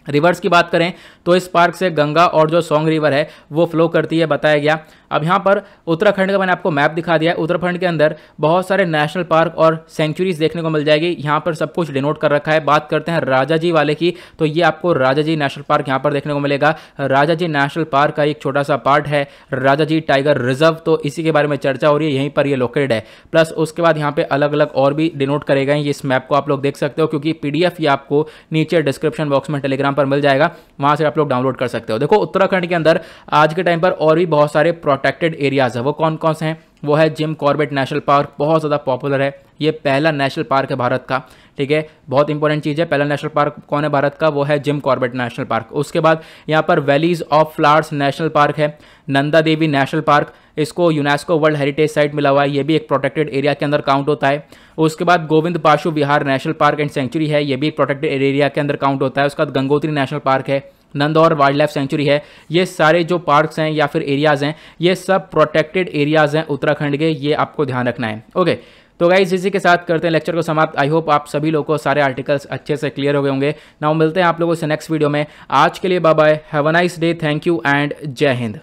रिवर्स की बात करें तो इस पार्क से गंगा और जो सोंग रिवर है वो फ्लो करती है, बताया गया। अब यहाँ पर उत्तराखंड का मैंने आपको मैप दिखा दिया है। उत्तराखंड के अंदर बहुत सारे नेशनल पार्क और सेंचुरीज देखने को मिल जाएगी, यहाँ पर सब कुछ डिनोट कर रखा है। बात करते हैं राजाजी वाले की, तो ये आपको राजाजी नेशनल पार्क यहाँ पर देखने को मिलेगा। राजाजी नेशनल पार्क का एक छोटा सा पार्ट है राजाजी टाइगर रिजर्व, तो इसी के बारे में चर्चा हो रही है, यहीं पर ये लोकेटेड है। प्लस उसके बाद यहाँ पे अलग अलग और भी डिनोट करे गए, इस मैप को आप लोग देख सकते हो, क्योंकि PDF ये आपको नीचे डिस्क्रिप्शन बॉक्स में टेलीग्राम पर मिल जाएगा, वहां से आप लोग डाउनलोड कर सकते हो। देखो उत्तराखंड के अंदर आज के टाइम पर और भी बहुत सारे प्रोटेक्टेड एरियाज है, वो कौन कौन से हैं, वो है जिम कॉर्बेट नेशनल पार्क, बहुत ज़्यादा पॉपुलर है। ये पहला नेशनल पार्क है भारत का, ठीक है, बहुत इंपॉर्टेंट चीज़ है। पहला नेशनल पार्क कौन है भारत का, वो है जिम कॉर्बेट नेशनल पार्क। उसके बाद यहाँ पर valleys of flowers national park है। नंदा देवी नेशनल पार्क, इसको यूनेस्को वर्ल्ड हेरिटेज साइट मिला हुआ है, ये भी एक प्रोटेक्टेड एरिया के अंदर काउंट होता है। उसके बाद गोविंद पाशु विहार नेशनल पार्क एंड सेंचुरी है, ये भी एक प्रोटेक्टेड एरिया के अंदर काउंट होता है। उसके बाद गंगोत्री नेशनल पार्क है, नंदौर वाइल्ड लाइफ सेंचुरी है। ये सारे जो पार्क्स हैं या फिर एरियाज हैं, ये सब प्रोटेक्टेड एरियाज हैं उत्तराखंड के, ये आपको ध्यान रखना है। ओके, तो गाइज इसी के साथ करते हैं लेक्चर को समाप्त। आई होप आप सभी लोगों को सारे आर्टिकल्स अच्छे से क्लियर हो गए होंगे। नाउ मिलते हैं आप लोगों से नेक्स्ट वीडियो में। आज के लिए bye bye, have a nice day, thank you and Jai Hind.